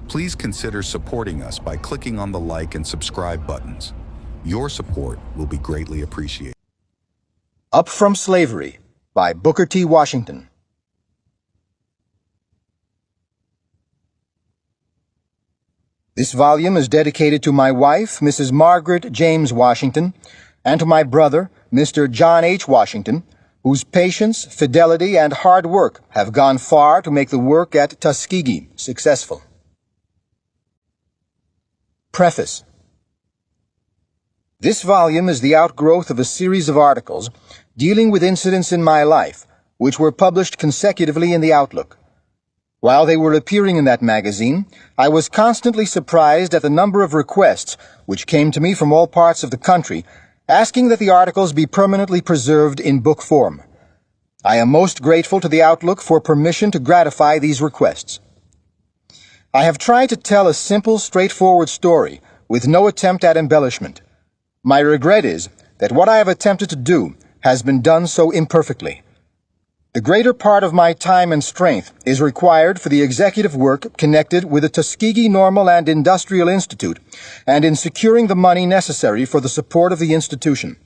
Please consider supporting us by clicking on the like and subscribe buttons. Your support will be greatly appreciated. Up from Slavery by Booker T. Washington. This volume is dedicated to my wife, Mrs. Margaret James Washington, and to my brother, Mr. John H. Washington, whose patience, fidelity, and hard work have gone far to make the work at Tuskegee successful. Preface. This volume is the outgrowth of a series of articles dealing with incidents in my life, which were published consecutively in the Outlook. While they were appearing in that magazine, I was constantly surprised at the number of requests which came to me from all parts of the country, asking that the articles be permanently preserved in book form. I am most grateful to the Outlook for permission to gratify these requests. I have tried to tell a simple, straightforward story with no attempt at embellishment. My regret is that what I have attempted to do has been done so imperfectly. The greater part of my time and strength is required for the executive work connected with the Tuskegee Normal and Industrial Institute and in securing the money necessary for the support of the institution.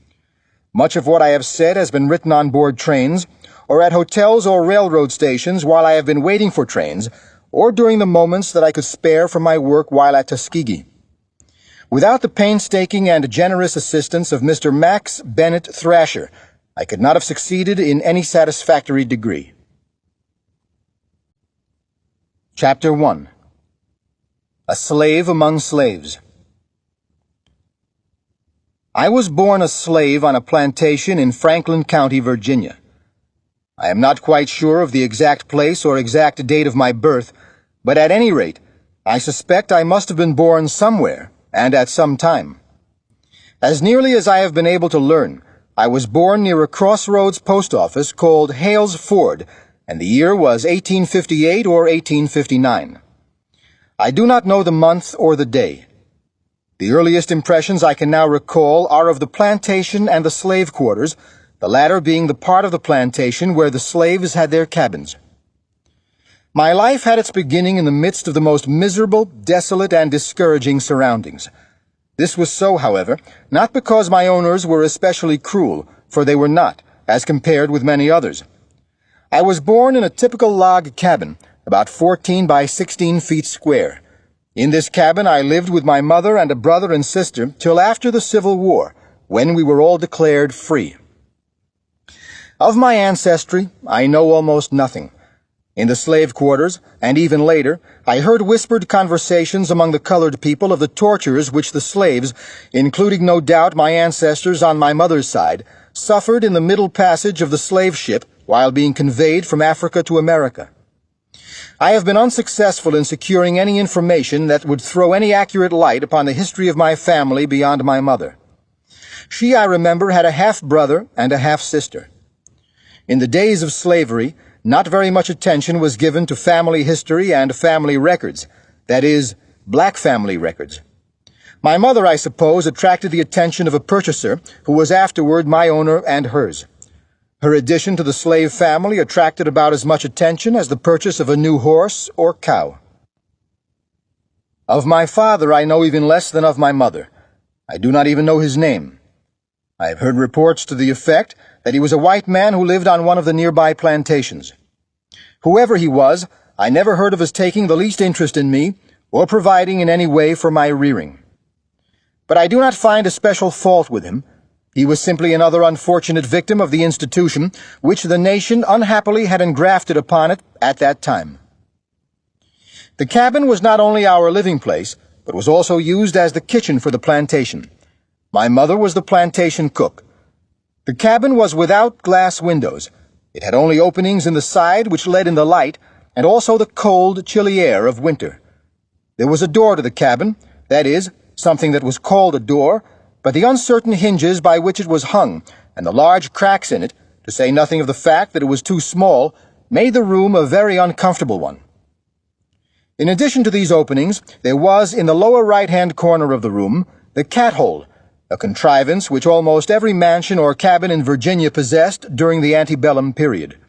Much of what I have said has been written on board trains, or at hotels or railroad stations while I have been waiting for trains, or during the moments that I could spare from my work while at Tuskegee. Without the painstaking and generous assistance of Mr. Max Bennett Thrasher, I could not have succeeded in any satisfactory degree. Chapter 1. A Slave Among Slaves. I was born a slave on a plantation in Franklin County, Virginia. I am not quite sure of the exact place or exact date of my birth, but at any rate, I suspect I must have been born somewhere and at some time. As nearly as I have been able to learn, I was born near a crossroads post office called Hales Ford, and the year was 1858 or 1859. I do not know the month or the day. The earliest impressions I can now recall are of the plantation and the slave quarters, the latter being the part of the plantation where the slaves had their cabins. My life had its beginning in the midst of the most miserable, desolate, and discouraging surroundings. This was so, however, not because my owners were especially cruel, for they were not, as compared with many others. I was born in a typical log cabin, about 14 by 16 feet square. In this cabin I lived with my mother and a brother and sister till after the Civil War, when we were all declared free. Of my ancestry, I know almost nothing. In the slave quarters, and even later, I heard whispered conversations among the colored people of the tortures which the slaves, including no doubt my ancestors on my mother's side, suffered in the middle passage of the slave ship while being conveyed from Africa to America. I have been unsuccessful in securing any information that would throw any accurate light upon the history of my family beyond my mother. She, I remember, had a half-brother and a half-sister. In the days of slavery, not very much attention was given to family history and family records, that is, black family records. My mother, I suppose, attracted the attention of a purchaser who was afterward my owner and hers. Her addition to the slave family attracted about as much attention as the purchase of a new horse or cow. Of my father I know even less than of my mother. I do not even know his name. I have heard reports to the effect that he was a white man who lived on one of the nearby plantations. Whoever he was, I never heard of his taking the least interest in me or providing in any way for my rearing. But I do not find a special fault with him. He was simply another unfortunate victim of the institution which the nation unhappily had engrafted upon it at that time. The cabin was not only our living place, but was also used as the kitchen for the plantation. My mother was the plantation cook. The cabin was without glass windows. It had only openings in the side which let in the light, and also the cold, chilly air of winter. There was a door to the cabin, that is, something that was called a door, but the uncertain hinges by which it was hung, and the large cracks in it, to say nothing of the fact that it was too small, made the room a very uncomfortable one. In addition to these openings, there was, in the lower right-hand corner of the room, the cat-hole, a contrivance which almost every mansion or cabin in Virginia possessed during the antebellum period.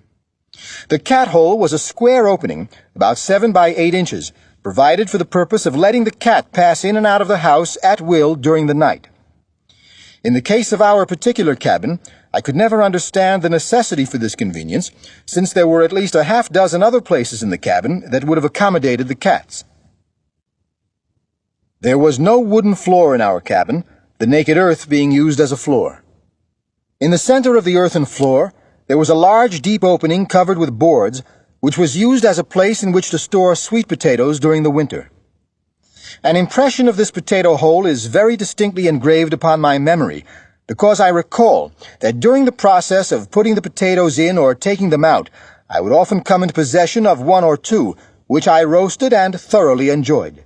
The cat-hole was a square opening, about 7 by 8 inches, provided for the purpose of letting the cat pass in and out of the house at will during the night. In the case of our particular cabin, I could never understand the necessity for this convenience, since there were at least a half-dozen other places in the cabin that would have accommodated the cats. There was no wooden floor in our cabin, the naked earth being used as a floor. In the center of the earthen floor, there was a large, deep opening covered with boards, which was used as a place in which to store sweet potatoes during the winter. An impression of this potato hole is very distinctly engraved upon my memory, because I recall that during the process of putting the potatoes in or taking them out, I would often come into possession of one or two, which I roasted and thoroughly enjoyed.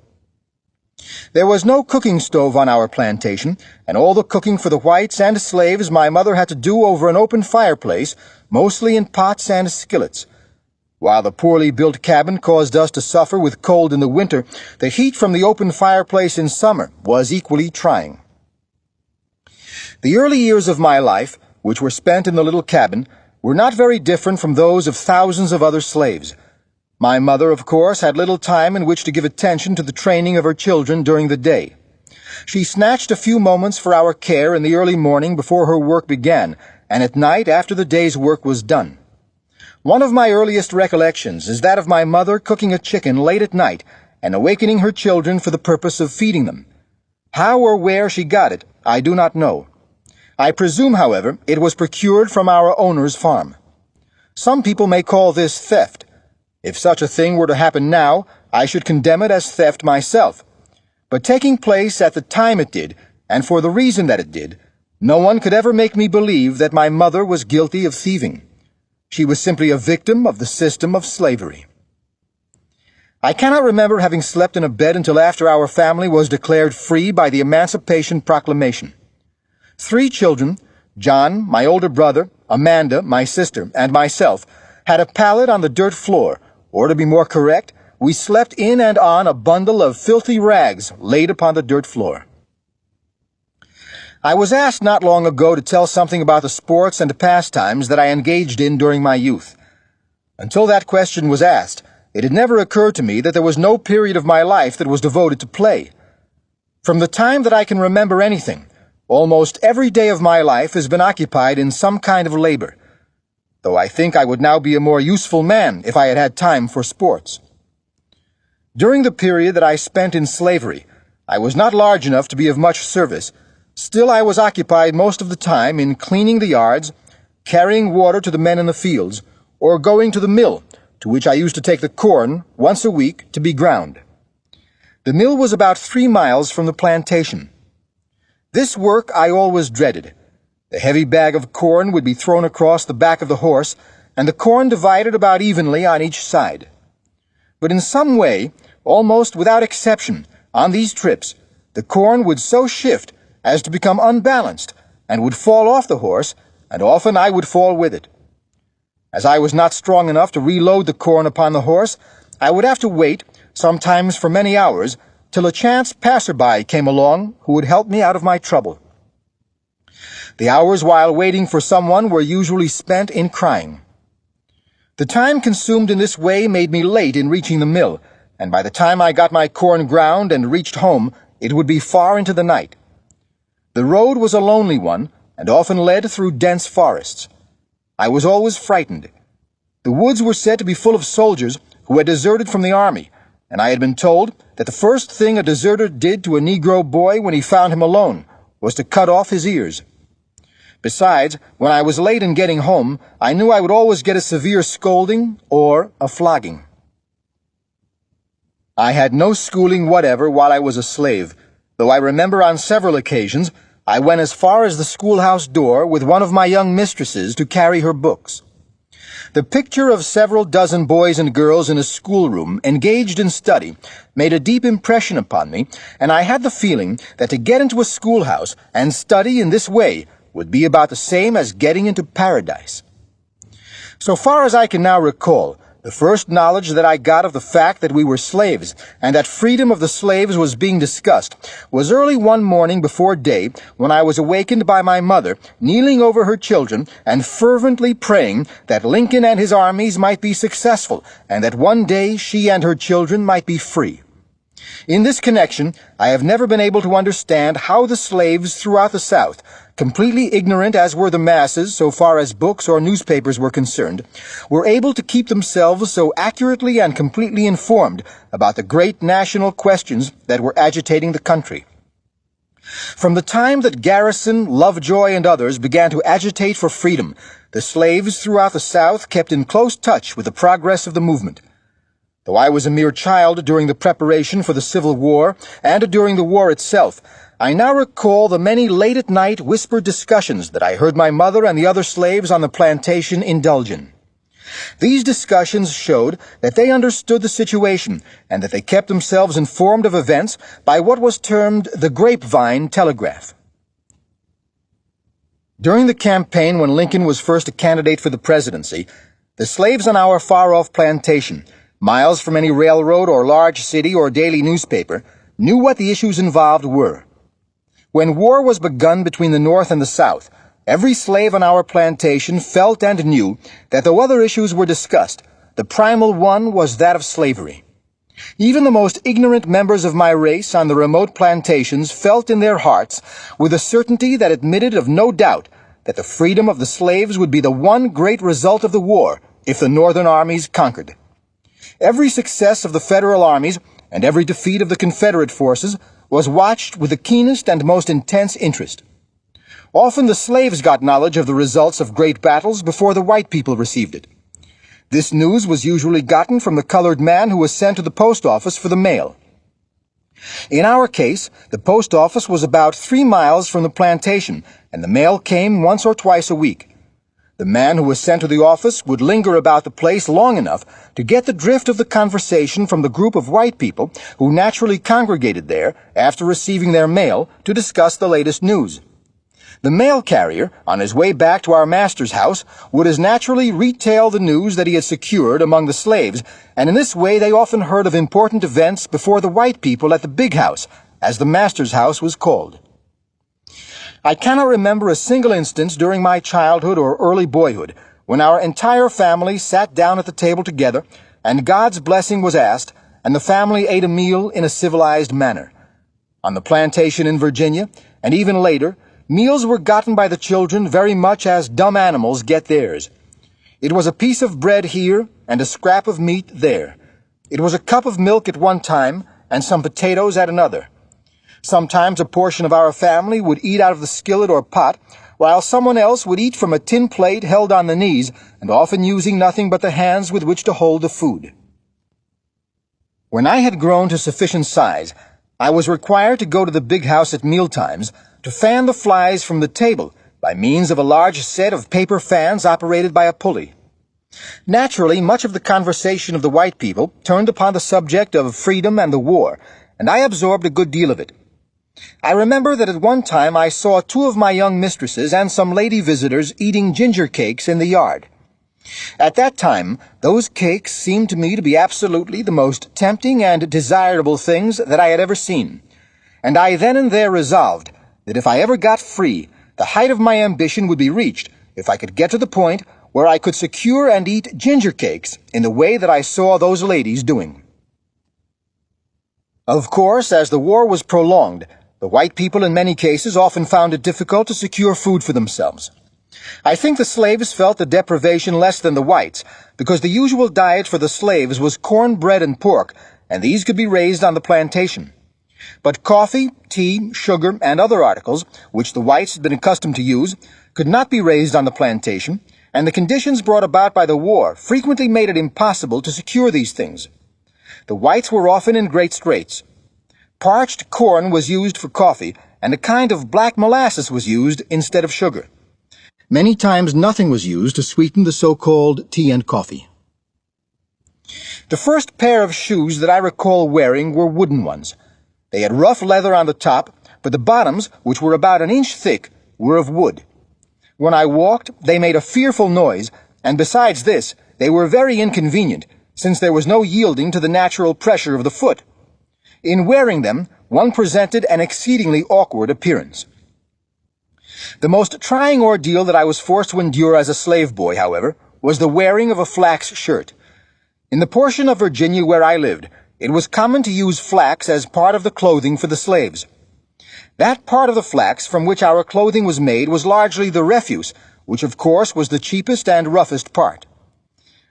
There was no cooking stove on our plantation, and all the cooking for the whites and slaves my mother had to do over an open fireplace, mostly in pots and skillets. While the poorly built cabin caused us to suffer with cold in the winter, the heat from the open fireplace in summer was equally trying. The early years of my life, which were spent in the little cabin, were not very different from those of thousands of other slaves. My mother, of course, had little time in which to give attention to the training of her children during the day. She snatched a few moments for our care in the early morning before her work began, and at night after the day's work was done. One of my earliest recollections is that of my mother cooking a chicken late at night and awakening her children for the purpose of feeding them. How or where she got it, I do not know. I presume, however, it was procured from our owner's farm. Some people may call this theft. If such a thing were to happen now, I should condemn it as theft myself. But taking place at the time it did, and for the reason that it did, no one could ever make me believe that my mother was guilty of thieving. She was simply a victim of the system of slavery. I cannot remember having slept in a bed until after our family was declared free by the Emancipation Proclamation. 3 children, John, my older brother, Amanda, my sister, and myself, had a pallet on the dirt floor, or to be more correct, we slept in and on a bundle of filthy rags laid upon the dirt floor. I was asked not long ago to tell something about the sports and pastimes that I engaged in during my youth. Until that question was asked, it had never occurred to me that there was no period of my life that was devoted to play. From the time that I can remember anything, almost every day of my life has been occupied in some kind of labor, though I think I would now be a more useful man if I had had time for sports. During the period that I spent in slavery, I was not large enough to be of much service. Still, I was occupied most of the time in cleaning the yards, carrying water to the men in the fields, or going to the mill, to which I used to take the corn once a week to be ground. The mill was about 3 miles from the plantation. This work I always dreaded. The heavy bag of corn would be thrown across the back of the horse, and the corn divided about evenly on each side. But in some way, almost without exception, on these trips, the corn would so shift as to become unbalanced, and would fall off the horse, and often I would fall with it. As I was not strong enough to reload the corn upon the horse, I would have to wait, sometimes for many hours, till a chance passerby came along who would help me out of my trouble. The hours while waiting for someone were usually spent in crying. The time consumed in this way made me late in reaching the mill, and by the time I got my corn ground and reached home, it would be far into the night. The road was a lonely one, and often led through dense forests. I was always frightened. The woods were said to be full of soldiers who had deserted from the army, and I had been told that the first thing a deserter did to a Negro boy when he found him alone was to cut off his ears. Besides, when I was late in getting home, I knew I would always get a severe scolding or a flogging. I had no schooling whatever while I was a slave, though I remember on several occasions I went as far as the schoolhouse door with one of my young mistresses to carry her books. The picture of several dozen boys and girls in a schoolroom engaged in study made a deep impression upon me, and I had the feeling that to get into a schoolhouse and study in this way would be about the same as getting into paradise. So far as I can now recall, the first knowledge that I got of the fact that we were slaves, and that freedom of the slaves was being discussed, was early one morning before day, when I was awakened by my mother, kneeling over her children, and fervently praying that Lincoln and his armies might be successful, and that one day she and her children might be free. In this connection, I have never been able to understand how the slaves throughout the South, completely ignorant as were the masses so far as books or newspapers were concerned, were able to keep themselves so accurately and completely informed about the great national questions that were agitating the country. From the time that Garrison, Lovejoy, and others began to agitate for freedom, the slaves throughout the South kept in close touch with the progress of the movement. Though I was a mere child during the preparation for the Civil War and during the war itself, I now recall the many late-at-night whispered discussions that I heard my mother and the other slaves on the plantation indulge in. These discussions showed that they understood the situation and that they kept themselves informed of events by what was termed the grapevine telegraph. During the campaign when Lincoln was first a candidate for the presidency, the slaves on our far-off plantation, miles from any railroad or large city or daily newspaper, knew what the issues involved were. When war was begun between the North and the South, every slave on our plantation felt and knew that though other issues were discussed, the primal one was that of slavery. Even the most ignorant members of my race on the remote plantations felt in their hearts, with a certainty that admitted of no doubt, that the freedom of the slaves would be the one great result of the war if the Northern armies conquered. Every success of the Federal armies and every defeat of the Confederate forces was watched with the keenest and most intense interest. Often the slaves got knowledge of the results of great battles before the white people received it. This news was usually gotten from the colored man who was sent to the post office for the mail. In our case, the post office was about 3 miles from the plantation, and the mail came once or twice a week. The man who was sent to the office would linger about the place long enough to get the drift of the conversation from the group of white people who naturally congregated there after receiving their mail to discuss the latest news. The mail carrier, on his way back to our master's house, would as naturally retail the news that he had secured among the slaves, and in this way they often heard of important events before the white people at the big house, as the master's house was called. I cannot remember a single instance during my childhood or early boyhood when our entire family sat down at the table together, and God's blessing was asked, and the family ate a meal in a civilized manner. On the plantation in Virginia, and even later, meals were gotten by the children very much as dumb animals get theirs. It was a piece of bread here and a scrap of meat there. It was a cup of milk at one time and some potatoes at another. Sometimes a portion of our family would eat out of the skillet or pot, while someone else would eat from a tin plate held on the knees and often using nothing but the hands with which to hold the food. When I had grown to sufficient size, I was required to go to the big house at mealtimes to fan the flies from the table by means of a large set of paper fans operated by a pulley. Naturally, much of the conversation of the white people turned upon the subject of freedom and the war, and I absorbed a good deal of it. I remember that at one time I saw 2 of my young mistresses and some lady visitors eating ginger cakes in the yard. At that time, those cakes seemed to me to be absolutely the most tempting and desirable things that I had ever seen, and I then and there resolved that if I ever got free, the height of my ambition would be reached if I could get to the point where I could secure and eat ginger cakes in the way that I saw those ladies doing. Of course, as the war was prolonged, the white people in many cases often found it difficult to secure food for themselves. I think the slaves felt the deprivation less than the whites, because the usual diet for the slaves was cornbread and pork, and these could be raised on the plantation. But coffee, tea, sugar, and other articles, which the whites had been accustomed to use, could not be raised on the plantation, and the conditions brought about by the war frequently made it impossible to secure these things. The whites were often in great straits. Parched corn was used for coffee, and a kind of black molasses was used instead of sugar. Many times nothing was used to sweeten the so-called tea and coffee. The first pair of shoes that I recall wearing were wooden ones. They had rough leather on the top, but the bottoms, which were about an inch thick, were of wood. When I walked, they made a fearful noise, and besides this, they were very inconvenient, since there was no yielding to the natural pressure of the foot. In wearing them, one presented an exceedingly awkward appearance. The most trying ordeal that I was forced to endure as a slave boy, however, was the wearing of a flax shirt. In the portion of Virginia where I lived, it was common to use flax as part of the clothing for the slaves. That part of the flax from which our clothing was made was largely the refuse, which of course was the cheapest and roughest part.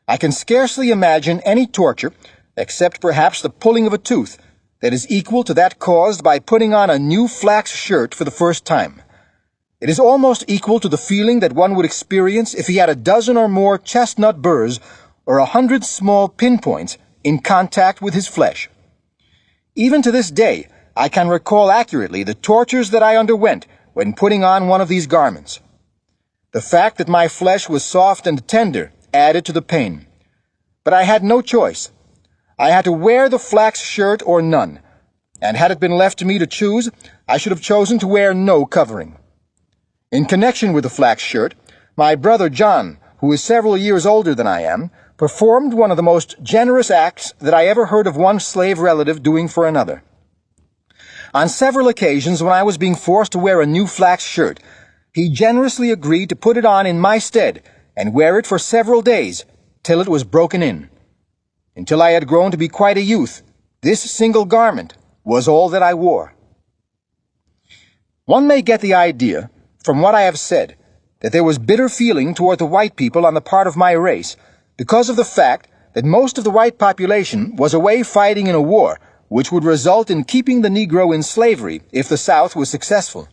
I can scarcely imagine any torture, except perhaps the pulling of a tooth, that is equal to that caused by putting on a new flax shirt for the first time. It is almost equal to the feeling that one would experience if he had a dozen or more chestnut burrs or 100 small pinpoints in contact with his flesh. Even to this day, I can recall accurately the tortures that I underwent when putting on one of these garments. The fact that my flesh was soft and tender added to the pain. But I had no choice. I had to wear the flax shirt or none, and had it been left to me to choose, I should have chosen to wear no covering. In connection with the flax shirt, my brother John, who is several years older than I am, performed one of the most generous acts that I ever heard of one slave relative doing for another. On several occasions when I was being forced to wear a new flax shirt, he generously agreed to put it on in my stead and wear it for several days, till it was broken in. Until I had grown to be quite a youth, this single garment was all that I wore. One may get the idea, from what I have said, that there was bitter feeling toward the white people on the part of my race, because of the fact that most of the white population was away fighting in a war which would result in keeping the Negro in slavery if the South was successful.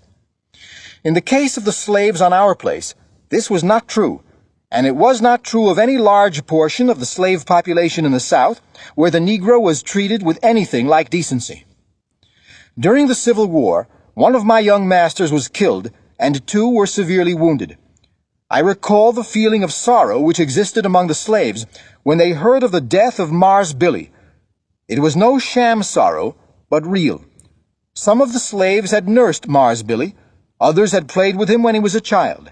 In the case of the slaves on our place, this was not true, and it was not true of any large portion of the slave population in the South, where the Negro was treated with anything like decency. During the Civil War, one of my young masters was killed, and 2 were severely wounded. I recall the feeling of sorrow which existed among the slaves when they heard of the death of Mars Billy. It was no sham sorrow, but real. Some of the slaves had nursed Mars Billy, others had played with him when he was a child.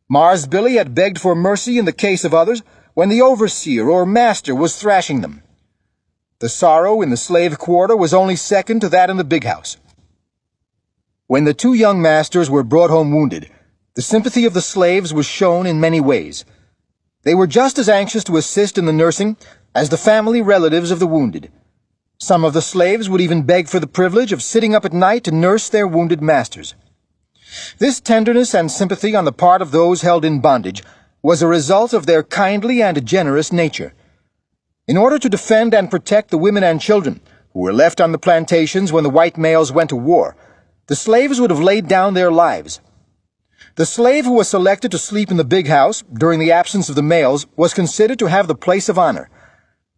Mars Billy had begged for mercy in the case of others when the overseer or master was thrashing them. The sorrow in the slave quarter was only second to that in the big house. When the 2 young masters were brought home wounded, the sympathy of the slaves was shown in many ways. They were just as anxious to assist in the nursing as the family relatives of the wounded. Some of the slaves would even beg for the privilege of sitting up at night to nurse their wounded masters. This tenderness and sympathy on the part of those held in bondage was a result of their kindly and generous nature. In order to defend and protect the women and children who were left on the plantations when the white males went to war, the slaves would have laid down their lives. The slave who was selected to sleep in the big house during the absence of the males was considered to have the place of honor.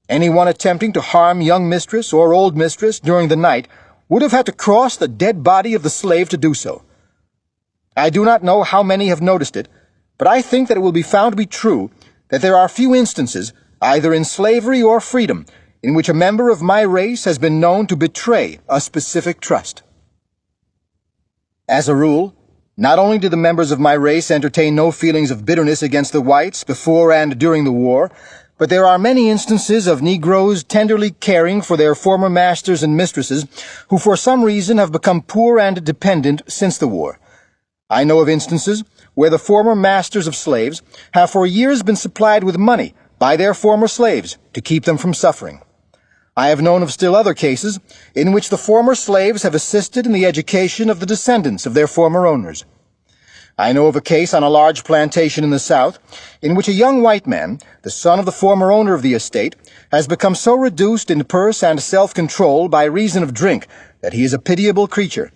Anyone attempting to harm young mistress or old mistress during the night would have had to cross the dead body of the slave to do so. I do not know how many have noticed it, but I think that it will be found to be true that there are few instances, either in slavery or freedom, in which a member of my race has been known to betray a specific trust. As a rule, not only did the members of my race entertain no feelings of bitterness against the whites before and during the war, but there are many instances of Negroes tenderly caring for their former masters and mistresses who for some reason have become poor and dependent since the war. I know of instances where the former masters of slaves have for years been supplied with money by their former slaves to keep them from suffering. I have known of still other cases in which the former slaves have assisted in the education of the descendants of their former owners. I know of a case on a large plantation in the South in which a young white man, the son of the former owner of the estate, has become so reduced in purse and self-control by reason of drink that he is a pitiable creature,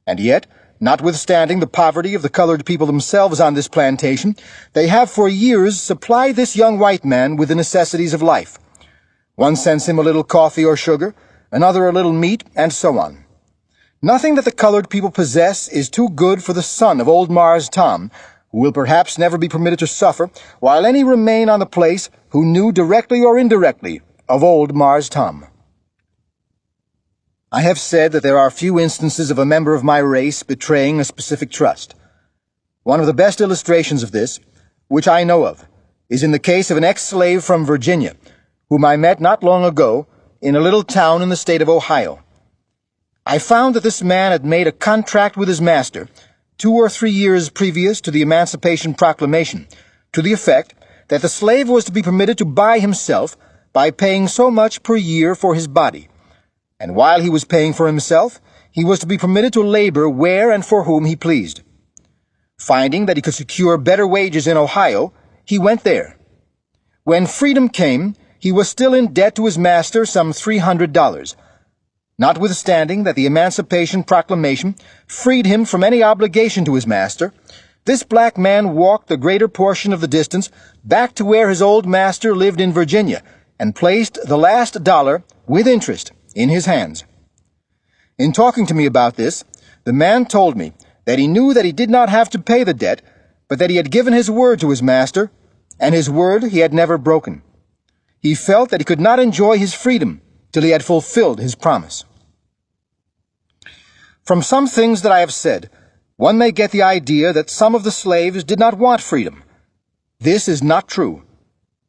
and yet, notwithstanding the poverty of the colored people themselves on this plantation, they have for years supplied this young white man with the necessities of life. One sends him a little coffee or sugar, another a little meat, and so on. Nothing that the colored people possess is too good for the son of old Mars Tom, who will perhaps never be permitted to suffer, while any remain on the place who knew directly or indirectly of old Mars Tom. I have said that there are few instances of a member of my race betraying a specific trust. One of the best illustrations of this, which I know of, is in the case of an ex-slave from Virginia, whom I met not long ago in a little town in the state of Ohio. I found that this man had made a contract with his master 2 or 3 years previous to the Emancipation Proclamation, to the effect that the slave was to be permitted to buy himself by paying so much per year for his body. And while he was paying for himself, he was to be permitted to labor where and for whom he pleased. Finding that he could secure better wages in Ohio, he went there. When freedom came, he was still in debt to his master some $300. Notwithstanding that the Emancipation Proclamation freed him from any obligation to his master, this black man walked the greater portion of the distance back to where his old master lived in Virginia and placed the last dollar, with interest, in his hands. In talking to me about this, the man told me that he knew that he did not have to pay the debt, but that he had given his word to his master, and his word he had never broken. He felt that he could not enjoy his freedom till he had fulfilled his promise. From some things that I have said, one may get the idea that some of the slaves did not want freedom. This is not true.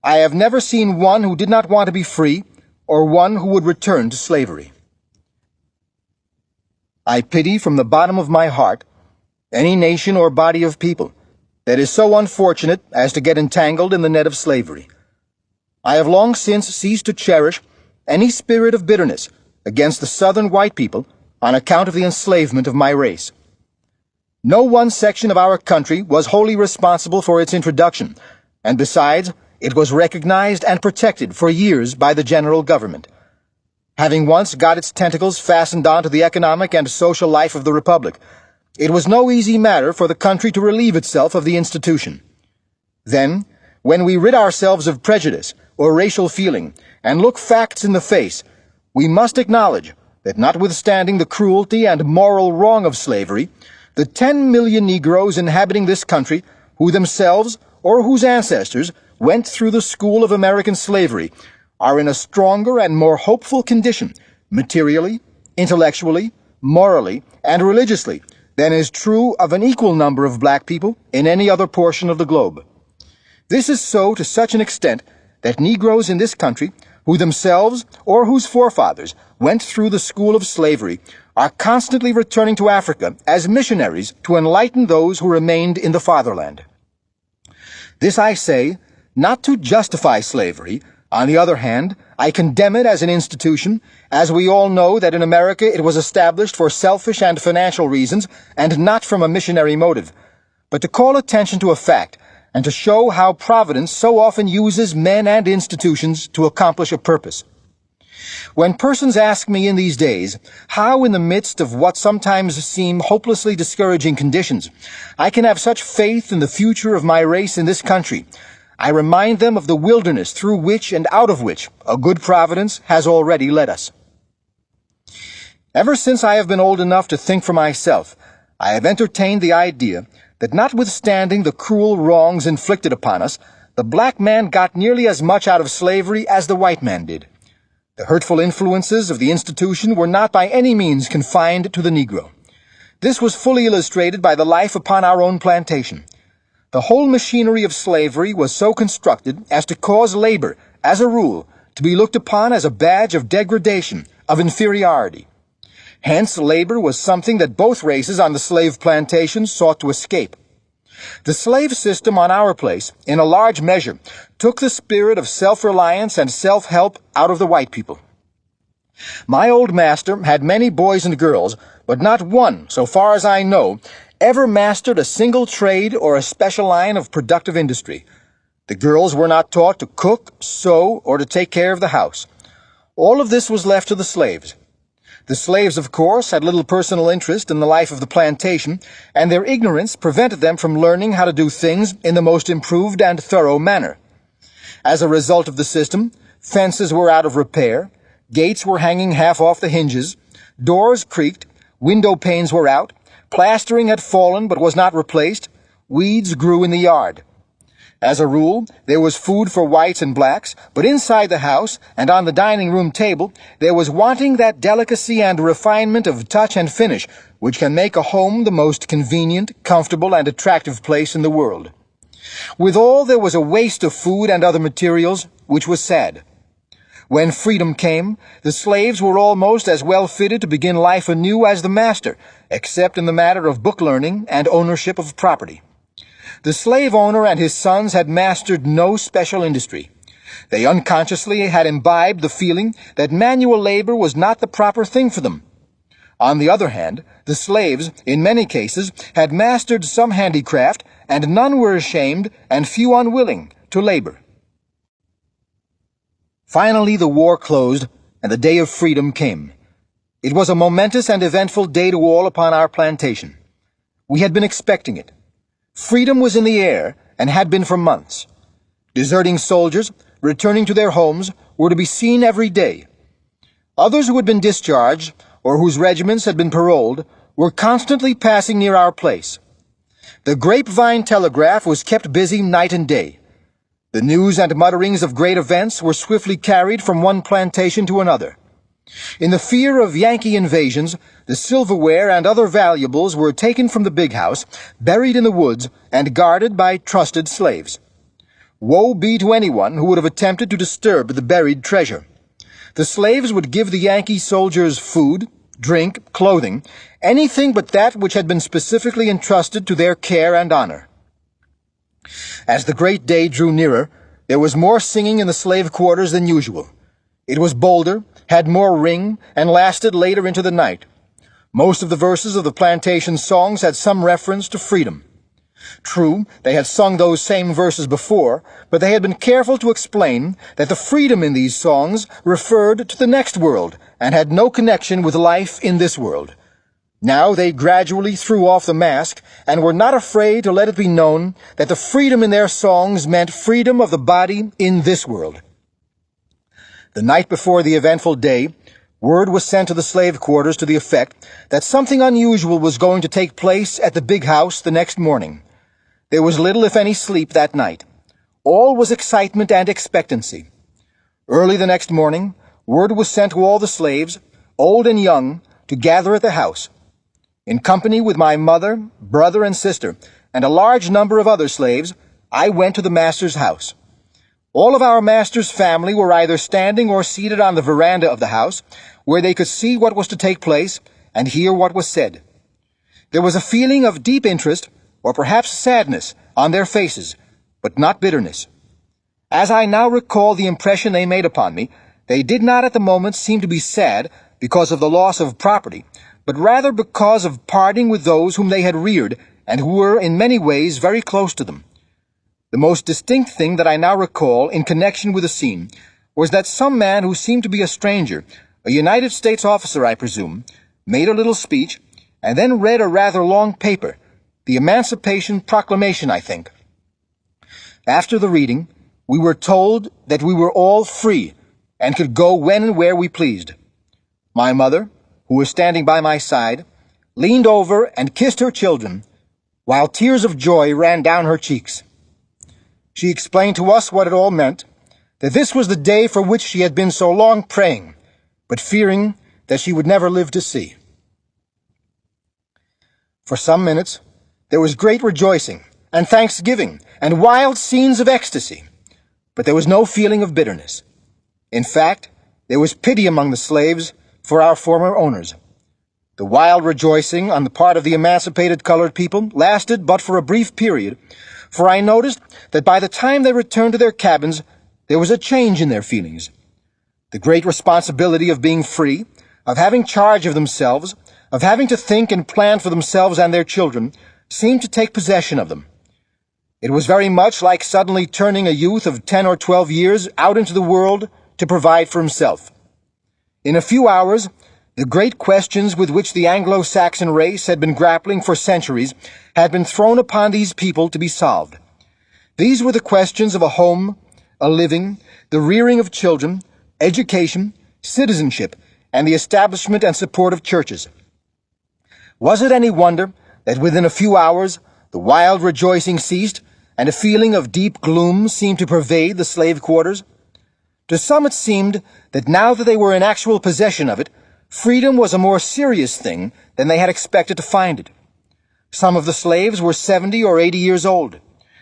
I have never seen one who did not want to be free, or one who would return to slavery. I pity from the bottom of my heart any nation or body of people that is so unfortunate as to get entangled in the net of slavery. I have long since ceased to cherish any spirit of bitterness against the Southern white people on account of the enslavement of my race. No one section of our country was wholly responsible for its introduction, and besides, it was recognized and protected for years by the general government. Having once got its tentacles fastened onto the economic and social life of the Republic, it was no easy matter for the country to relieve itself of the institution. Then, when we rid ourselves of prejudice or racial feeling and look facts in the face, we must acknowledge that notwithstanding the cruelty and moral wrong of slavery, the 10 million Negroes inhabiting this country, who themselves or whose ancestors went through the school of American slavery, are in a stronger and more hopeful condition, materially, intellectually, morally, and religiously, than is true of an equal number of black people in any other portion of the globe. This is so to such an extent that Negroes in this country, who themselves or whose forefathers went through the school of slavery, are constantly returning to Africa as missionaries to enlighten those who remained in the fatherland. This I say, not to justify slavery. On the other hand, I condemn it as an institution, as we all know that in America it was established for selfish and financial reasons, and not from a missionary motive, but to call attention to a fact, and to show how Providence so often uses men and institutions to accomplish a purpose. When persons ask me in these days how in the midst of what sometimes seem hopelessly discouraging conditions I can have such faith in the future of my race in this country, I remind them of the wilderness through which and out of which a good Providence has already led us. Ever since I have been old enough to think for myself, I have entertained the idea that notwithstanding the cruel wrongs inflicted upon us, the black man got nearly as much out of slavery as the white man did. The hurtful influences of the institution were not by any means confined to the Negro. This was fully illustrated by the life upon our own plantation. The whole machinery of slavery was so constructed as to cause labor, as a rule, to be looked upon as a badge of degradation, of inferiority. Hence, labor was something that both races on the slave plantations sought to escape. The slave system on our place, in a large measure, took the spirit of self-reliance and self-help out of the white people. My old master had many boys and girls, but not one, so far as I know, ever mastered a single trade or a special line of productive industry. The girls were not taught to cook, sew, or to take care of the house. All of this was left to the slaves. The slaves, of course, had little personal interest in the life of the plantation, and their ignorance prevented them from learning how to do things in the most improved and thorough manner. As a result of the system, fences were out of repair, gates were hanging half off the hinges, doors creaked, window panes were out, plastering had fallen but was not replaced, weeds grew in the yard. As a rule, there was food for whites and blacks, but inside the house and on the dining room table there was wanting that delicacy and refinement of touch and finish which can make a home the most convenient, comfortable, and attractive place in the world. Withal, there was a waste of food and other materials, which was sad. When freedom came, the slaves were almost as well fitted to begin life anew as the master, except in the matter of book learning and ownership of property. The slave owner and his sons had mastered no special industry. They unconsciously had imbibed the feeling that manual labor was not the proper thing for them. On the other hand, the slaves, in many cases, had mastered some handicraft, and none were ashamed, and few unwilling, to labor. Finally, the war closed, and the day of freedom came. It was a momentous and eventful day to all upon our plantation. We had been expecting it. Freedom was in the air, and had been for months. Deserting soldiers, returning to their homes, were to be seen every day. Others who had been discharged, or whose regiments had been paroled, were constantly passing near our place. The grapevine telegraph was kept busy night and day. The news and mutterings of great events were swiftly carried from one plantation to another. In the fear of Yankee invasions, the silverware and other valuables were taken from the big house, buried in the woods, and guarded by trusted slaves. Woe be to anyone who would have attempted to disturb the buried treasure. The slaves would give the Yankee soldiers food, drink, clothing, anything but that which had been specifically entrusted to their care and honor. As the great day drew nearer, there was more singing in the slave quarters than usual. It was bolder, had more ring, and lasted later into the night. Most of the verses of the plantation songs had some reference to freedom. True, they had sung those same verses before, but they had been careful to explain that the freedom in these songs referred to the next world and had no connection with life in this world. Now they gradually threw off the mask and were not afraid to let it be known that the freedom in their songs meant freedom of the body in this world. The night before the eventful day, word was sent to the slave quarters to the effect that something unusual was going to take place at the big house the next morning. There was little, if any, sleep that night. All was excitement and expectancy. Early the next morning, word was sent to all the slaves, old and young, to gather at the house. In company with my mother, brother, and sister, and a large number of other slaves, I went to the master's house. All of our master's family were either standing or seated on the veranda of the house, where they could see what was to take place and hear what was said. There was a feeling of deep interest, or perhaps sadness, on their faces, but not bitterness. As I now recall the impression they made upon me, they did not at the moment seem to be sad because of the loss of property, but rather because of parting with those whom they had reared and who were in many ways very close to them. The most distinct thing that I now recall in connection with the scene was that some man who seemed to be a stranger, a United States officer, I presume, made a little speech and then read a rather long paper, the Emancipation Proclamation, I think. After the reading, we were told that we were all free and could go when and where we pleased. My mother, who was standing by my side, leaned over and kissed her children, while tears of joy ran down her cheeks. She explained to us what it all meant, that this was the day for which she had been so long praying, but fearing that she would never live to see. For some minutes, there was great rejoicing and thanksgiving and wild scenes of ecstasy, but there was no feeling of bitterness. In fact, there was pity among the slaves for our former owners. The wild rejoicing on the part of the emancipated colored people lasted but for a brief period, for I noticed that by the time they returned to their cabins, there was a change in their feelings. The great responsibility of being free, of having charge of themselves, of having to think and plan for themselves and their children, seemed to take possession of them. It was very much like suddenly turning a youth of 10 or 12 years out into the world to provide for himself. In a few hours, the great questions with which the Anglo-Saxon race had been grappling for centuries had been thrown upon these people to be solved. These were the questions of a home, a living, the rearing of children, education, citizenship, and the establishment and support of churches. Was it any wonder that within a few hours the wild rejoicing ceased, and a feeling of deep gloom seemed to pervade the slave quarters? To some it seemed that now that they were in actual possession of it, freedom was a more serious thing than they had expected to find it. Some of the slaves were 70 or 80 years old.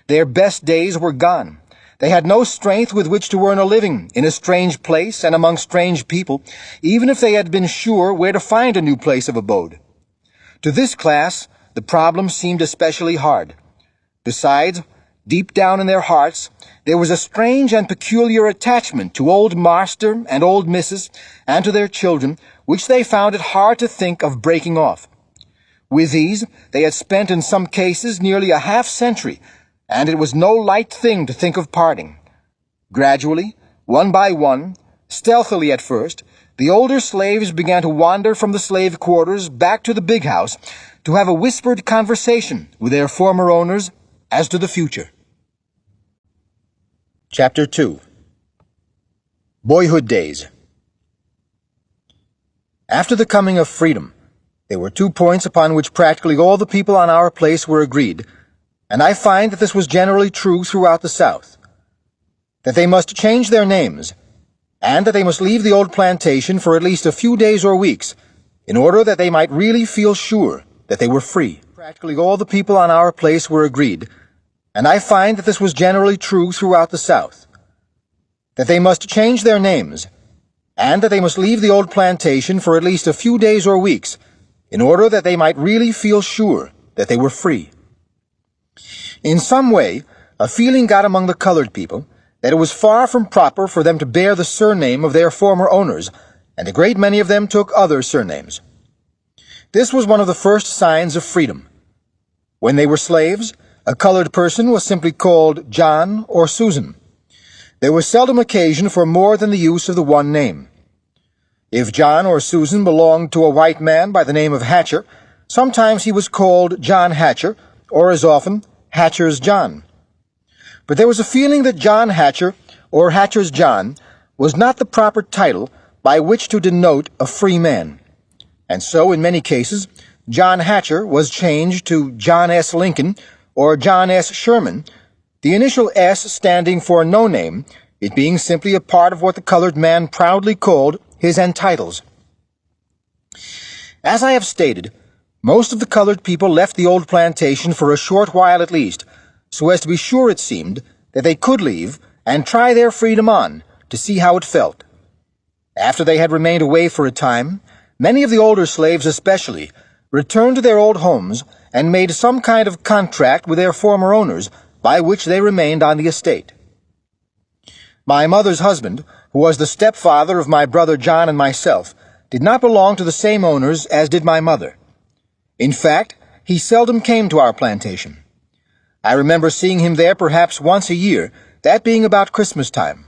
Their best days were gone. They had no strength with which to earn a living in a strange place and among strange people, even if they had been sure where to find a new place of abode. To this class, the problem seemed especially hard. Besides, Deep down in their hearts, there was a strange and peculiar attachment to old master and old missus and to their children, which they found it hard to think of breaking off. With these, they had spent in some cases nearly a half-century, and it was no light thing to think of parting. Gradually, one by one, stealthily at first, the older slaves began to wander from the slave quarters back to the big house to have a whispered conversation with their former owners as to the future. Chapter 2. Boyhood Days. After the coming of freedom, there were 2 points upon which practically all the people on our place were agreed, and I find that this was generally true throughout the South. That they must change their names, and that they must leave the old plantation for at least a few days or weeks, in order that they might really feel sure that they were free. Practically all the people on our place were agreed, and I find that this was generally true throughout the South. That they must change their names, and that they must leave the old plantation for at least a few days or weeks, in order that they might really feel sure that they were free. In some way, a feeling got among the colored people that it was far from proper for them to bear the surname of their former owners, and a great many of them took other surnames. This was one of the first signs of freedom. When they were slaves, a colored person was simply called John or Susan. There was seldom occasion for more than the use of the one name. If John or Susan belonged to a white man by the name of Hatcher, sometimes he was called John Hatcher, or as often, Hatcher's John. But there was a feeling that John Hatcher, or Hatcher's John, was not the proper title by which to denote a free man. And so, in many cases, John Hatcher was changed to John S. Lincoln or John S. Sherman, the initial S standing for no name, it being simply a part of what the colored man proudly called his entitles. As I have stated, most of the colored people left the old plantation for a short while at least, so as to be sure, it seemed, that they could leave and try their freedom on to see how it felt. After they had remained away for a time, many of the older slaves especially returned to their old homes and made some kind of contract with their former owners by which they remained on the estate. My mother's husband, who was the stepfather of my brother John and myself, did not belong to the same owners as did my mother. In fact, he seldom came to our plantation. I remember seeing him there perhaps once a year, that being about Christmas time.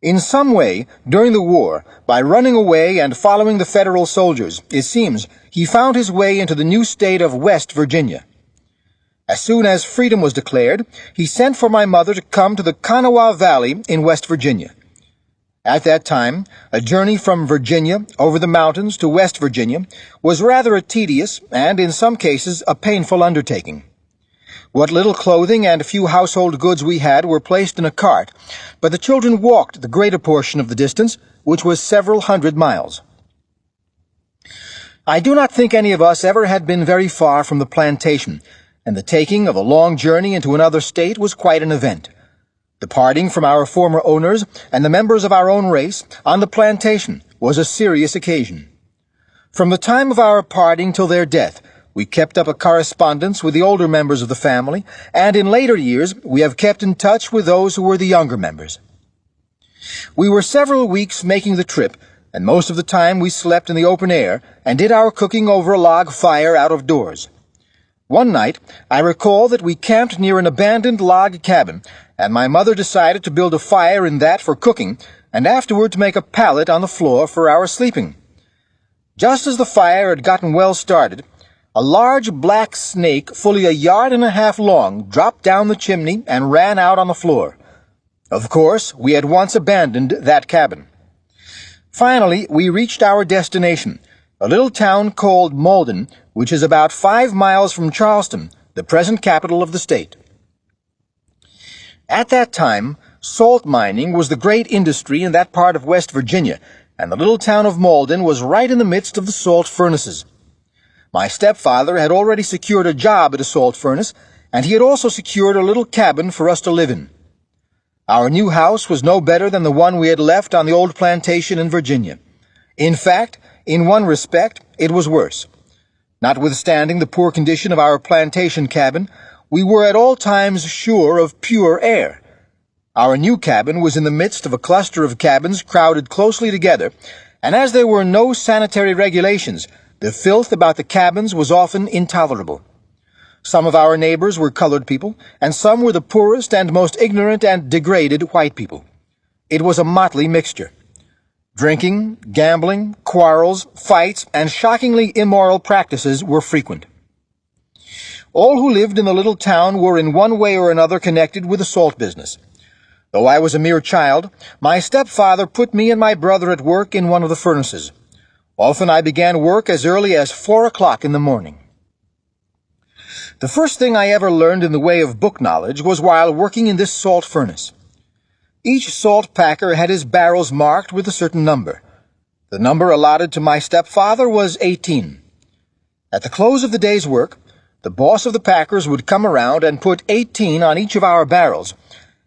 In some way, during the war, by running away and following the Federal soldiers, it seems, he found his way into the new state of West Virginia. As soon as freedom was declared, he sent for my mother to come to the Kanawha Valley in West Virginia. At that time, a journey from Virginia over the mountains to West Virginia was rather a tedious and, in some cases, a painful undertaking. What little clothing and few household goods we had were placed in a cart, but the children walked the greater portion of the distance, which was several hundred miles. I do not think any of us ever had been very far from the plantation, and the taking of a long journey into another state was quite an event. The parting from our former owners and the members of our own race on the plantation was a serious occasion. From the time of our parting till their death, we kept up a correspondence with the older members of the family, and in later years we have kept in touch with those who were the younger members. We were several weeks making the trip, and most of the time we slept in the open air and did our cooking over a log fire out of doors. One night, I recall that we camped near an abandoned log cabin, and my mother decided to build a fire in that for cooking, and afterward to make a pallet on the floor for our sleeping. Just as the fire had gotten well started, a large black snake fully 1.5 yards long dropped down the chimney and ran out on the floor. Of course, we at once abandoned that cabin. Finally, we reached our destination, a little town called Malden, which is about 5 miles from Charleston, the present capital of the state. At that time, salt mining was the great industry in that part of West Virginia, and the little town of Malden was right in the midst of the salt furnaces. My stepfather had already secured a job at a salt furnace, and he had also secured a little cabin for us to live in. Our new house was no better than the one we had left on the old plantation in Virginia. In fact, in one respect, it was worse. Notwithstanding the poor condition of our plantation cabin, we were at all times sure of pure air. Our new cabin was in the midst of a cluster of cabins crowded closely together, and as there were no sanitary regulations, the filth about the cabins was often intolerable. Some of our neighbors were colored people, and some were the poorest and most ignorant and degraded white people. It was a motley mixture. Drinking, gambling, quarrels, fights, and shockingly immoral practices were frequent. All who lived in the little town were in one way or another connected with the salt business. Though I was a mere child, my stepfather put me and my brother at work in one of the furnaces. Often I began work as early as 4 o'clock in the morning. The first thing I ever learned in the way of book knowledge was while working in this salt furnace. Each salt packer had his barrels marked with a certain number. The number allotted to my stepfather was 18. At the close of the day's work, the boss of the packers would come around and put 18 on each of our barrels,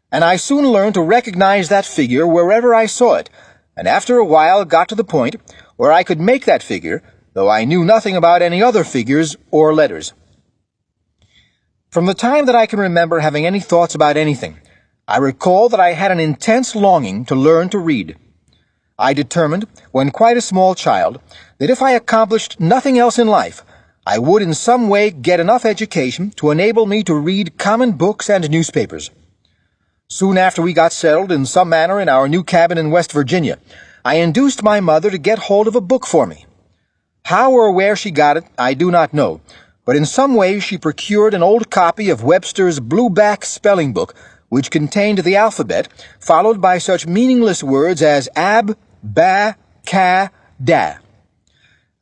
and I soon learned to recognize that figure wherever I saw it, and after a while got to the point where I could make that figure, though I knew nothing about any other figures or letters. From the time that I can remember having any thoughts about anything, I recall that I had an intense longing to learn to read. I determined, when quite a small child, that if I accomplished nothing else in life, I would in some way get enough education to enable me to read common books and newspapers. Soon after we got settled in some manner in our new cabin in West Virginia, I induced my mother to get hold of a book for me. How or where she got it, I do not know, but in some way she procured an old copy of Webster's Blueback Spelling Book, which contained the alphabet, followed by such meaningless words as ab, ba, ca, da.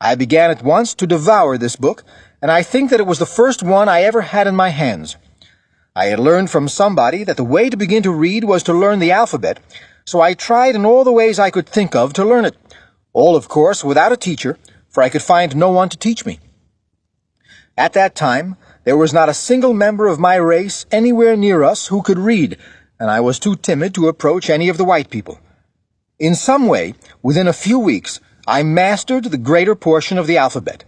I began at once to devour this book, and I think that it was the first one I ever had in my hands. I had learned from somebody that the way to begin to read was to learn the alphabet, so I tried in all the ways I could think of to learn it, all, of course, without a teacher, for I could find no one to teach me. At that time, there was not a single member of my race anywhere near us who could read, and I was too timid to approach any of the white people. In some way, within a few weeks, I mastered the greater portion of the alphabet.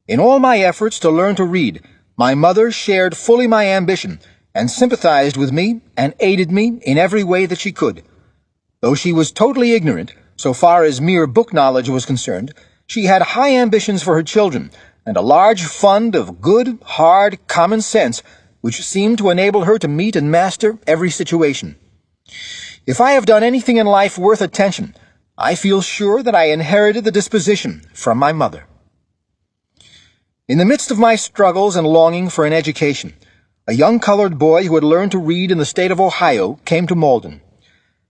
In all my efforts to learn to read, my mother shared fully my ambition and sympathized with me and aided me in every way that she could. Though she was totally ignorant, so far as mere book knowledge was concerned, she had high ambitions for her children and a large fund of good, hard, common sense which seemed to enable her to meet and master every situation. If I have done anything in life worth attention, I feel sure that I inherited the disposition from my mother. In the midst of my struggles and longing for an education, a young colored boy who had learned to read in the state of Ohio came to Malden.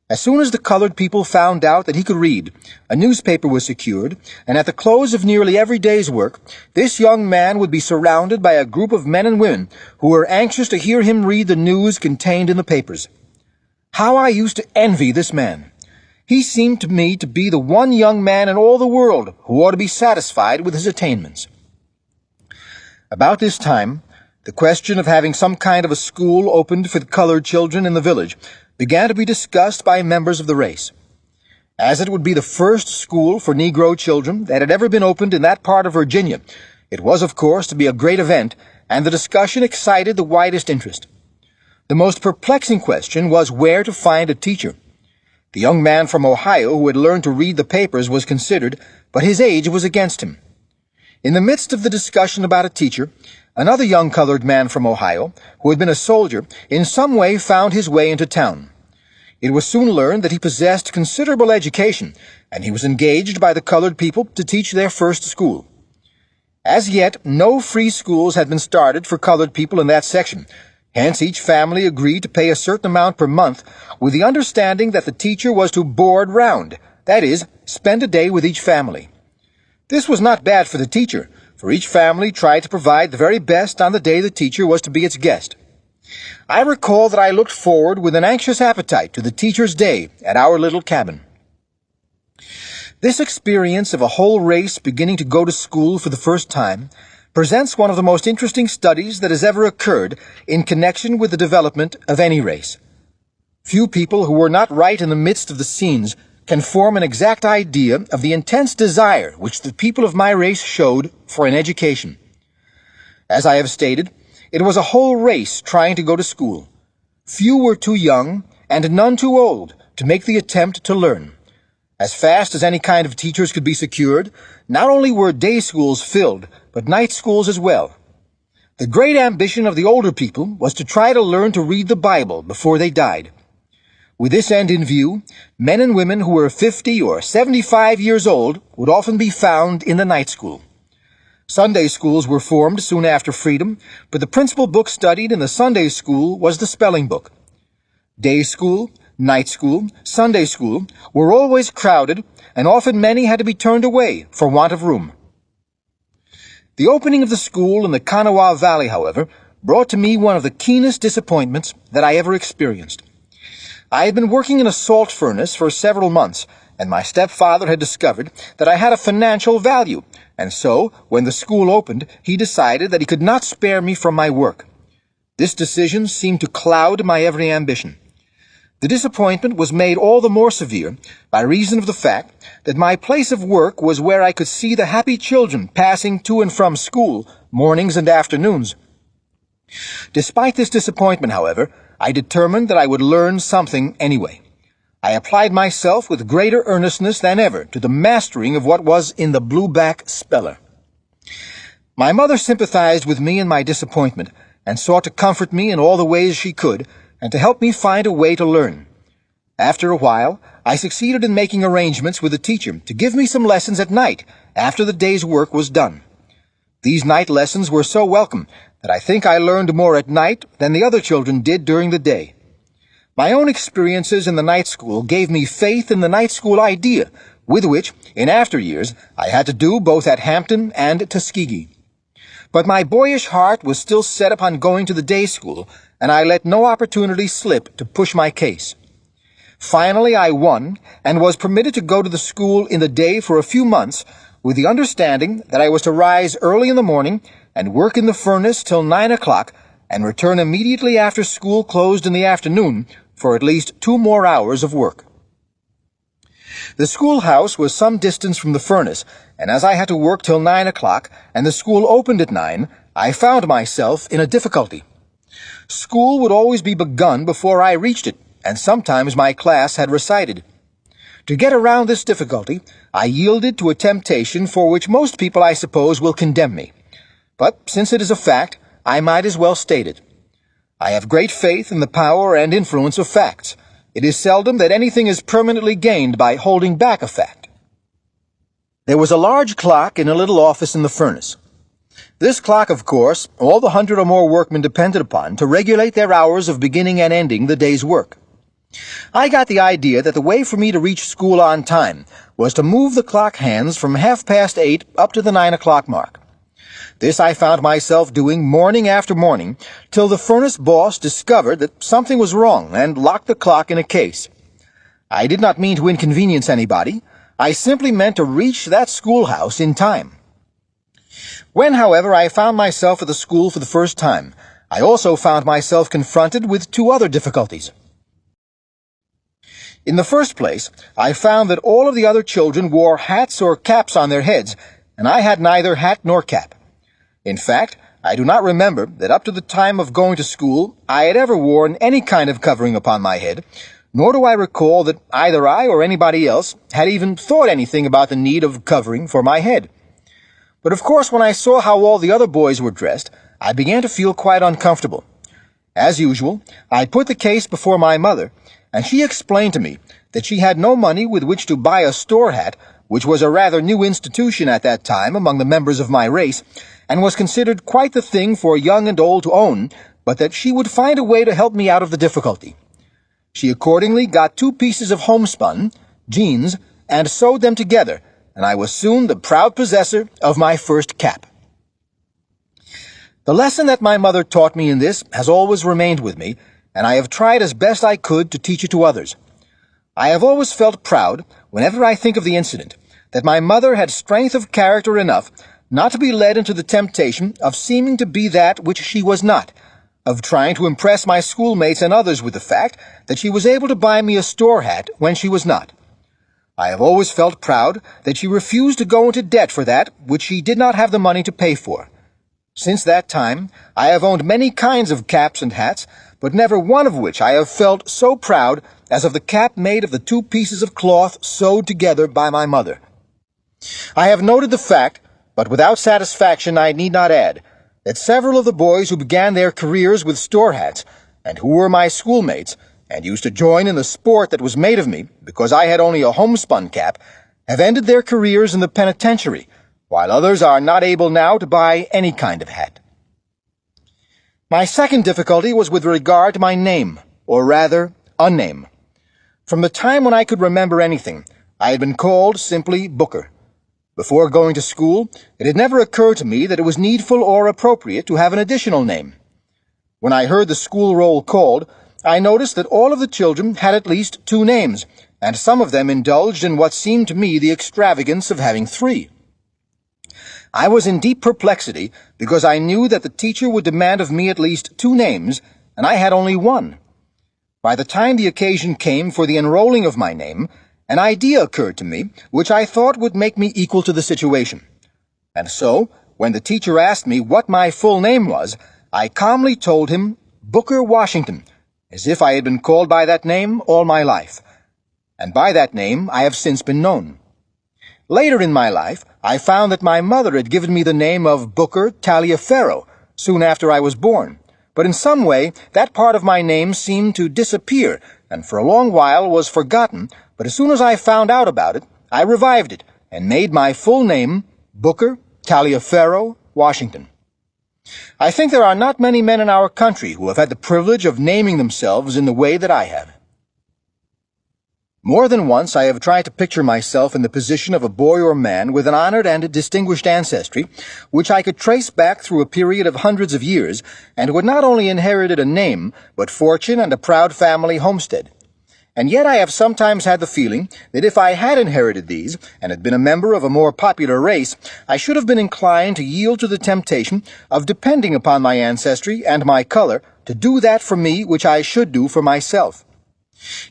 As soon as the colored people found out that he could read, a newspaper was secured, and at the close of nearly every day's work, this young man would be surrounded by a group of men and women who were anxious to hear him read the news contained in the papers. How I used to envy this man! He seemed to me to be the one young man in all the world who ought to be satisfied with his attainments. About this time, the question of having some kind of a school opened for the colored children in the village began to be discussed by members of the race. As it would be the first school for Negro children that had ever been opened in that part of Virginia, it was, of course, to be a great event, and the discussion excited the widest interest. The most perplexing question was where to find a teacher. The young man from Ohio who had learned to read the papers was considered, but his age was against him. In the midst of the discussion about a teacher, another young colored man from Ohio, who had been a soldier, in some way found his way into town. It was soon learned that he possessed considerable education, and he was engaged by the colored people to teach their first school. As yet, no free schools had been started for colored people in that section. Hence, each family agreed to pay a certain amount per month, with the understanding that the teacher was to board round, that is, spend a day with each family. This was not bad for the teacher, for each family tried to provide the very best on the day the teacher was to be its guest. I recall that I looked forward with an anxious appetite to the teacher's day at our little cabin. This experience of a whole race beginning to go to school for the first time presents one of the most interesting studies that has ever occurred in connection with the development of any race. Few people who were not right in the midst of the scenes can form an exact idea of the intense desire which the people of my race showed for an education. As I have stated, It was a whole race trying to go to school. Few were too young, and none too old, to make the attempt to learn. As fast as any kind of teachers could be secured, not only were day schools filled, but night schools as well. The great ambition of the older people was to try to learn to read the Bible before they died. With this end in view, men and women who were 50 or 75 years old would often be found in the night school. Sunday schools were formed soon after freedom, but the principal book studied in the Sunday school was the spelling book. Day school, night school, Sunday school were always crowded, and often many had to be turned away for want of room. The opening of the school in the Kanawha Valley, however, brought to me one of the keenest disappointments that I ever experienced. I had been working in a salt furnace for several months, and my stepfather had discovered that I had a financial value, and so, when the school opened, he decided that he could not spare me from my work. This decision seemed to cloud my every ambition. The disappointment was made all the more severe by reason of the fact that my place of work was where I could see the happy children passing to and from school mornings and afternoons. Despite this disappointment, however, I determined that I would learn something anyway. I applied myself with greater earnestness than ever to the mastering of what was in the Blueback Speller. My mother sympathized with me in my disappointment, and sought to comfort me in all the ways she could, and to help me find a way to learn. After a while, I succeeded in making arrangements with a teacher to give me some lessons at night, after the day's work was done. These night lessons were so welcome that I think I learned more at night than the other children did during the day. My own experiences in the night school gave me faith in the night school idea, with which, in after years, I had to do both at Hampton and Tuskegee. But my boyish heart was still set upon going to the day school, and I let no opportunity slip to push my case. Finally, I won, and was permitted to go to the school in the day for a few months, with the understanding that I was to rise early in the morning and work in the furnace till 9 o'clock, and return immediately after school closed in the afternoon for at least 2 more hours of work. The schoolhouse was some distance from the furnace, and as I had to work till 9 o'clock, and the school opened at 9, I found myself in a difficulty. School would always be begun before I reached it, and sometimes my class had recited. To get around this difficulty, I yielded to a temptation for which most people, I suppose, will condemn me. But since it is a fact, I might as well state it. I have great faith in the power and influence of facts. It is seldom that anything is permanently gained by holding back a fact. There was a large clock in a little office in the furnace. This clock, of course, all the 100 or more workmen depended upon to regulate their hours of beginning and ending the day's work. I got the idea that the way for me to reach school on time was to move the clock hands from 8:30 up to the 9 o'clock mark. This I found myself doing morning after morning, till the furnace boss discovered that something was wrong and locked the clock in a case. I did not mean to inconvenience anybody. I simply meant to reach that schoolhouse in time. When, however, I found myself at the school for the first time, I also found myself confronted with 2 other difficulties. In the first place, I found that all of the other children wore hats or caps on their heads, and I had neither hat nor cap. In fact, I do not remember that up to the time of going to school I had ever worn any kind of covering upon my head, nor do I recall that either I or anybody else had even thought anything about the need of covering for my head. But of course, when I saw how all the other boys were dressed, I began to feel quite uncomfortable. As usual, I put the case before my mother, and she explained to me that she had no money with which to buy a store hat, which was a rather new institution at that time among the members of my race, and was considered quite the thing for young and old to own, but that she would find a way to help me out of the difficulty. She accordingly got 2 pieces of homespun, jeans, and sewed them together, and I was soon the proud possessor of my first cap. The lesson that my mother taught me in this has always remained with me, and I have tried as best I could to teach it to others. I have always felt proud, whenever I think of the incident, that my mother had strength of character enough not to be led into the temptation of seeming to be that which she was not, of trying to impress my schoolmates and others with the fact that she was able to buy me a store hat when she was not. I have always felt proud that she refused to go into debt for that which she did not have the money to pay for. Since that time, I have owned many kinds of caps and hats, but never one of which I have felt so proud as of the cap made of the 2 pieces of cloth sewed together by my mother. I have noted the fact, but without satisfaction I need not add, that several of the boys who began their careers with store hats, and who were my schoolmates, and used to join in the sport that was made of me because I had only a homespun cap, have ended their careers in the penitentiary, while others are not able now to buy any kind of hat. My second difficulty was with regard to my name, or rather, a name. From the time when I could remember anything, I had been called simply Booker. Before going to school, it had never occurred to me that it was needful or appropriate to have an additional name. When I heard the school roll called, I noticed that all of the children had at least 2 names, and some of them indulged in what seemed to me the extravagance of having 3. I was in deep perplexity because I knew that the teacher would demand of me at least 2 names, and I had only 1. By the time the occasion came for the enrolling of my name, an idea occurred to me which I thought would make me equal to the situation. And so, when the teacher asked me what my full name was, I calmly told him Booker Washington, as if I had been called by that name all my life. And by that name I have since been known. Later in my life, I found that my mother had given me the name of Booker Taliaferro soon after I was born, but in some way that part of my name seemed to disappear, and for a long while was forgotten, but as soon as I found out about it, I revived it and made my full name Booker Taliaferro Washington. I think there are not many men in our country who have had the privilege of naming themselves in the way that I have. More than once I have tried to picture myself in the position of a boy or man with an honored and distinguished ancestry, which I could trace back through a period of hundreds of years, and who had not only inherited a name, but fortune and a proud family homestead. And yet I have sometimes had the feeling that if I had inherited these, and had been a member of a more popular race, I should have been inclined to yield to the temptation of depending upon my ancestry and my color to do that for me which I should do for myself.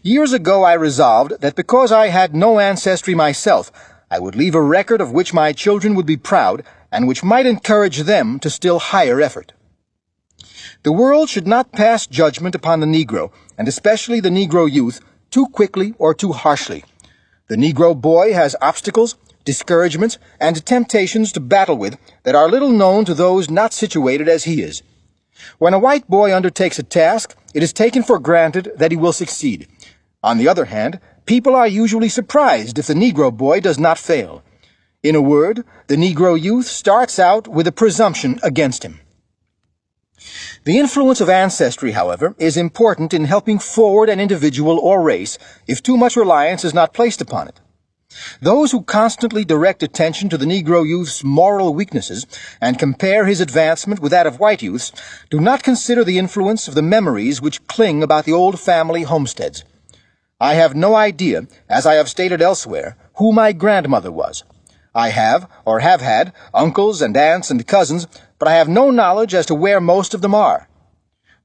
Years ago I resolved that because I had no ancestry myself, I would leave a record of which my children would be proud, and which might encourage them to still higher effort. The world should not pass judgment upon the Negro, and especially the Negro youth, too quickly or too harshly. The Negro boy has obstacles, discouragements, and temptations to battle with that are little known to those not situated as he is. When a white boy undertakes a task, it is taken for granted that he will succeed. On the other hand, people are usually surprised if the Negro boy does not fail. In a word, the Negro youth starts out with a presumption against him. The influence of ancestry, however, is important in helping forward an individual or race if too much reliance is not placed upon it. Those who constantly direct attention to the Negro youth's moral weaknesses and compare his advancement with that of white youths do not consider the influence of the memories which cling about the old family homesteads. I have no idea, as I have stated elsewhere, who my grandmother was. I have, or have had, uncles and aunts and cousins, but I have no knowledge as to where most of them are.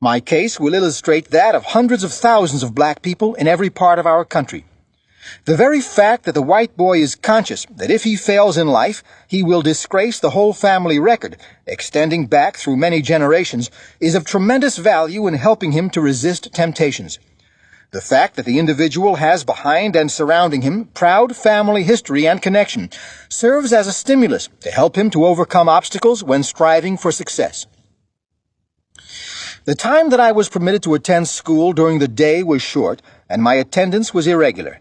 My case will illustrate that of hundreds of thousands of black people in every part of our country. The very fact that the white boy is conscious that if he fails in life, he will disgrace the whole family record, extending back through many generations, is of tremendous value in helping him to resist temptations. The fact that the individual has behind and surrounding him proud family history and connection serves as a stimulus to help him to overcome obstacles when striving for success. The time that I was permitted to attend school during the day was short, and my attendance was irregular.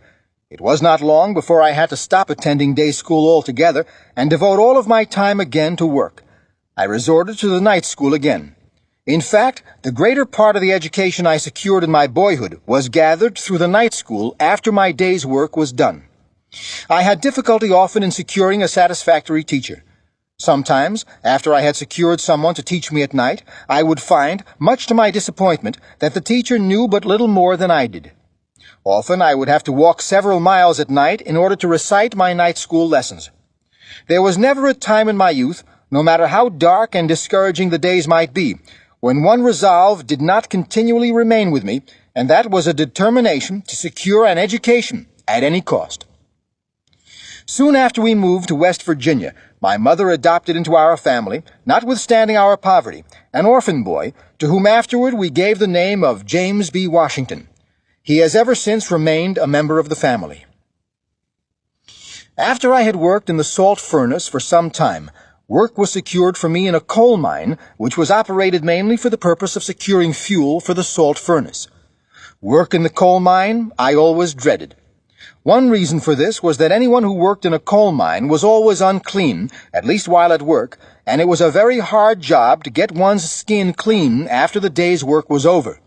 It was not long before I had to stop attending day school altogether and devote all of my time again to work. I resorted to the night school again. In fact, the greater part of the education I secured in my boyhood was gathered through the night school after my day's work was done. I had difficulty often in securing a satisfactory teacher. Sometimes, after I had secured someone to teach me at night, I would find, much to my disappointment, that the teacher knew but little more than I did. Often I would have to walk several miles at night in order to recite my night school lessons. There was never a time in my youth, no matter how dark and discouraging the days might be, when one resolve did not continually remain with me, and that was a determination to secure an education at any cost. Soon after we moved to West Virginia, my mother adopted into our family, notwithstanding our poverty, an orphan boy to whom afterward we gave the name of James B. Washington. He has ever since remained a member of the family. After I had worked in the salt furnace for some time, work was secured for me in a coal mine which was operated mainly for the purpose of securing fuel for the salt furnace. Work in the coal mine I always dreaded. One reason for this was that anyone who worked in a coal mine was always unclean, at least while at work, and it was a very hard job to get one's skin clean after the day's work was over.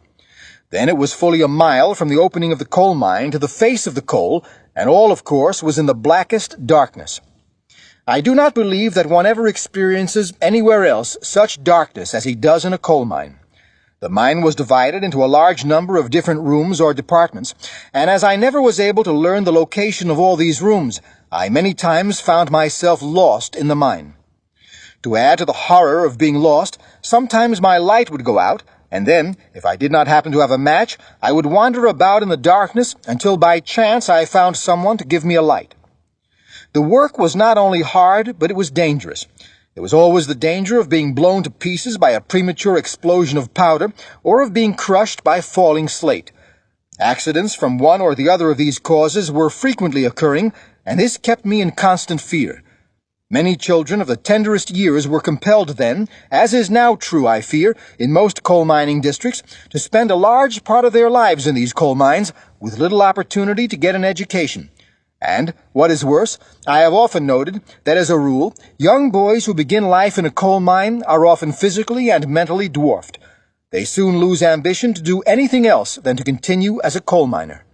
Then it was fully a mile from the opening of the coal mine to the face of the coal, and all, of course, was in the blackest darkness. I do not believe that one ever experiences anywhere else such darkness as he does in a coal mine. The mine was divided into a large number of different rooms or departments, and as I never was able to learn the location of all these rooms, I many times found myself lost in the mine. To add to the horror of being lost, sometimes my light would go out, and then, if I did not happen to have a match, I would wander about in the darkness until by chance I found someone to give me a light. The work was not only hard, but it was dangerous. There was always the danger of being blown to pieces by a premature explosion of powder, or of being crushed by falling slate. Accidents from one or the other of these causes were frequently occurring, and this kept me in constant fear. Many children of the tenderest years were compelled then, as is now true, I fear, in most coal mining districts, to spend a large part of their lives in these coal mines, with little opportunity to get an education. And, what is worse, I have often noted that, as a rule, young boys who begin life in a coal mine are often physically and mentally dwarfed. They soon lose ambition to do anything else than to continue as a coal miner.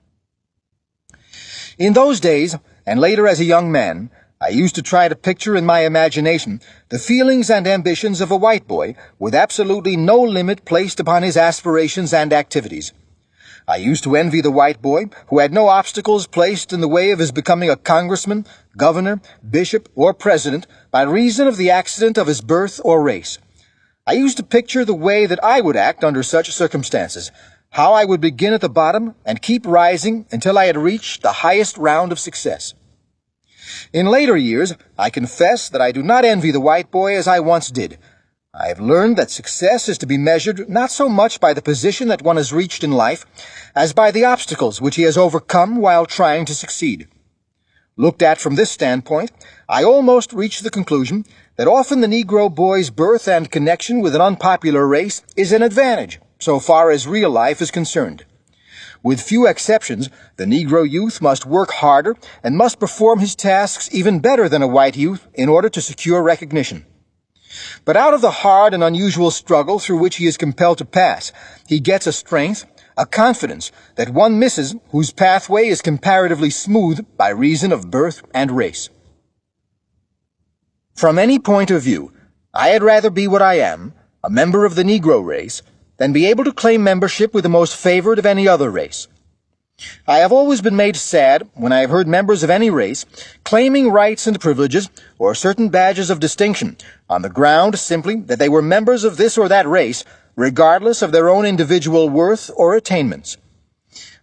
In those days, and later as a young man, I used to try to picture in my imagination the feelings and ambitions of a white boy with absolutely no limit placed upon his aspirations and activities. I used to envy the white boy who had no obstacles placed in the way of his becoming a congressman, governor, bishop, or president by reason of the accident of his birth or race. I used to picture the way that I would act under such circumstances, how I would begin at the bottom and keep rising until I had reached the highest round of success. In later years, I confess that I do not envy the white boy as I once did. I have learned that success is to be measured not so much by the position that one has reached in life, as by the obstacles which he has overcome while trying to succeed. Looked at from this standpoint, I almost reach the conclusion that often the Negro boy's birth and connection with an unpopular race is an advantage, so far as real life is concerned. With few exceptions, the Negro youth must work harder and must perform his tasks even better than a white youth in order to secure recognition. But out of the hard and unusual struggle through which he is compelled to pass, he gets a strength, a confidence that one misses whose pathway is comparatively smooth by reason of birth and race. From any point of view, I had rather be what I am, a member of the Negro race, than be able to claim membership with the most favored of any other race. I have always been made sad when I have heard members of any race claiming rights and privileges or certain badges of distinction on the ground simply that they were members of this or that race, regardless of their own individual worth or attainments.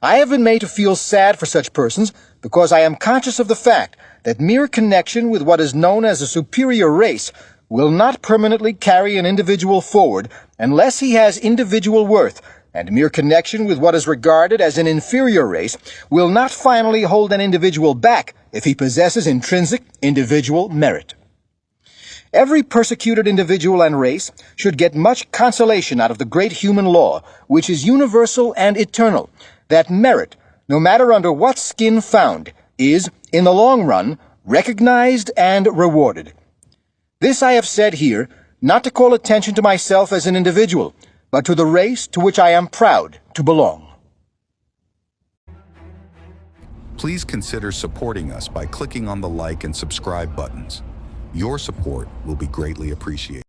I have been made to feel sad for such persons because I am conscious of the fact that mere connection with what is known as a superior race will not permanently carry an individual forward unless he has individual worth, and mere connection with what is regarded as an inferior race will not finally hold an individual back if he possesses intrinsic individual merit. Every persecuted individual and race should get much consolation out of the great human law, which is universal and eternal, that merit, no matter under what skin found, is, in the long run, recognized and rewarded. This I have said here, not to call attention to myself as an individual, but to the race to which I am proud to belong. Please consider supporting us by clicking on the like and subscribe buttons. Your support will be greatly appreciated.